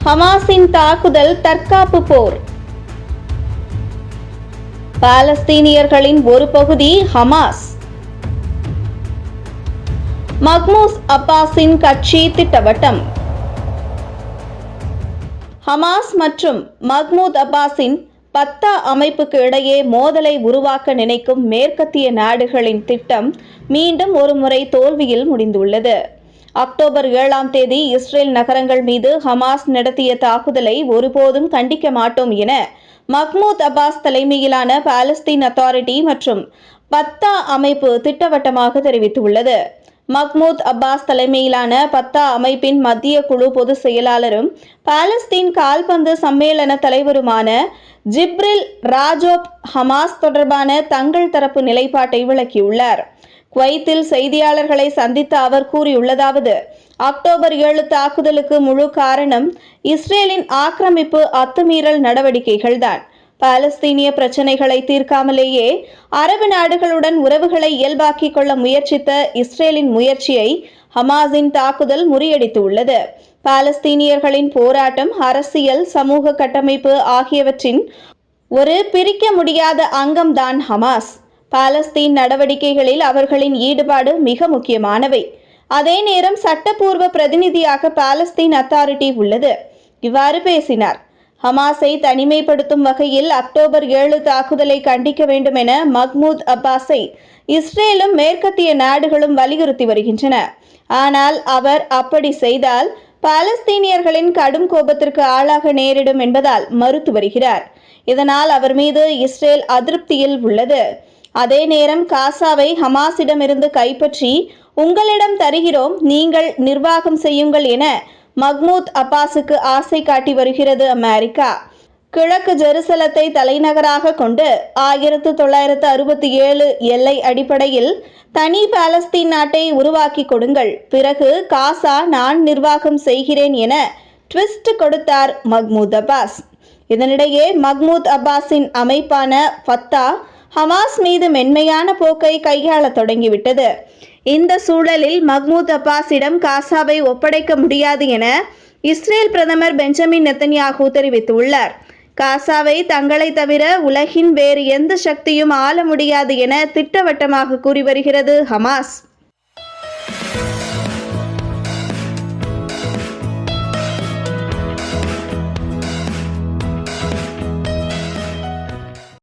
ஹமாஸின் தாக்குதல் தற்காப்பு போர். பாலஸ்தீனியர்களின் ஒரு பகுதி ஹமாஸ். மஹ்மூத் அப்பாஸின் கட்சி திட்டவட்டம். ஹமாஸ் மற்றும் மஹ்மூத் அப்பாஸின் பத்தா அமைப்புக்கு இடையே மோதலை உருவாக்க நினைக்கும் மேற்கத்திய நாடுகளின் திட்டம் மீண்டும் ஒருமுறை தோல்வியில் முடிந்துள்ளது. அக்டோபர் 7ஆம் தேதி இஸ்ரேல் நகரங்கள் மீது ஹமாஸ் நடத்திய தாக்குதலை ஒருபோதும் கண்டிக்க மாட்டோம் என மஹ்மூத் அப்பாஸ் தலைமையிலான பாலஸ்தீன் அத்தாரிட்டி மற்றும் பத்தா அமைப்பு திட்டவட்டமாக தெரிவித்துள்ளது. மஹ்மூத் அப்பாஸ் தலைமையிலான பத்தா அமைப்பின் மத்திய குழு பொதுச் செயலாளரும் பாலஸ்தீன் கால்பந்து சம்மேளன தலைவருமான ஜிப்ரில் ராஜோப் ஹமாஸ் தொடர்பான தங்கள் தரப்பு நிலைப்பாட்டை விளக்கியுள்ளார். குவைத்தில் செய்தியாளர்களை சந்தித்த அவர் கூறியுள்ளதாவது: அக்டோபர் 7 தாக்குதலுக்கு முழு காரணம் இஸ்ரேலின் ஆக்கிரமிப்பு அத்துமீறல் நடவடிக்கைகள்தான். பாலஸ்தீனிய பிரச்சினைகளை தீர்க்காமலேயே அரபு நாடுகளுடன் உறவுகளை இயல்பாக்கிக் கொள்ள முயற்சித்த இஸ்ரேலின் முயற்சியை ஹமாஸின் தாக்குதல் முறியடித்துள்ளது. பாலஸ்தீனியர்களின் போராட்டம் அரசியல், சமூக கட்டமைப்பு ஆகியவற்றின் ஒரு பிரிக்க முடியாத அங்கம்தான் ஹமாஸ். பாலஸ்தீன் நடவடிக்கைகளில் அவர்களின் ஈடுபாடு மிக முக்கியமானவை. அதே நேரம் சட்டப்பூர்வ பிரதிநிதியாக பாலஸ்தீன் அத்தாரிட்டி உள்ளது. இவ்வாறு பேசினார். ஹமாஸை தனிமைப்படுத்தும் வகையில் அக்டோபர் 7 தாக்குதலை கண்டிக்க வேண்டும் என மஹ்மூத் அப்பாஸை இஸ்ரேலும் மேற்கத்திய நாடுகளும் வலியுறுத்தி வருகின்றன. ஆனால் அவர் அப்படி செய்தால் பாலஸ்தீனியர்களின் கடும் கோபத்திற்கு ஆளாக நேரிடும் என்பதால் மறுத்து வருகிறார். இதனால் அவர் மீது இஸ்ரேல் அதிருப்தியில் உள்ளது. அதே நேரம் காசாவை ஹமாஸிடமிருந்து கைப்பற்றி உங்களிடம் தருகிறோம், நீங்கள் நிர்வாகம் செய்யுங்கள் என மஹ்மூத் அப்பாஸுக்கு ஆசை காட்டி வருகிறது அமெரிக்கா. கிழக்கு ஜெருசலத்தை தலைநகராக கொண்டு 1967 எல்லை அடிப்படையில் தனி பாலஸ்தீன் நாட்டை உருவாக்கி கொடுங்கள், பிறகு காசா நான் நிர்வாகம் செய்கிறேன் என ட்விஸ்ட் கொடுத்தார் மஹ்மூத் அப்பாஸ். இதனிடையே மஹ்மூத் அப்பாஸின் அமைப்பான ஃபத்தா ஹமாஸ் மீது மென்மையான போக்கை கையாள தொடங்கிவிட்டது. இந்த சூழலில் மஹ்மூத் அப்பாஸிடம் காசாவை ஒப்படைக்க முடியாது என இஸ்ரேல் பிரதமர் பெஞ்சமின் நெத்தன்யாகு தெரிவித்துள்ளார். காசாவை தங்களை தவிர உலகின் வேறு எந்த சக்தியும் ஆள முடியாது என திட்டவட்டமாக கூறி வருகிறது ஹமாஸ்.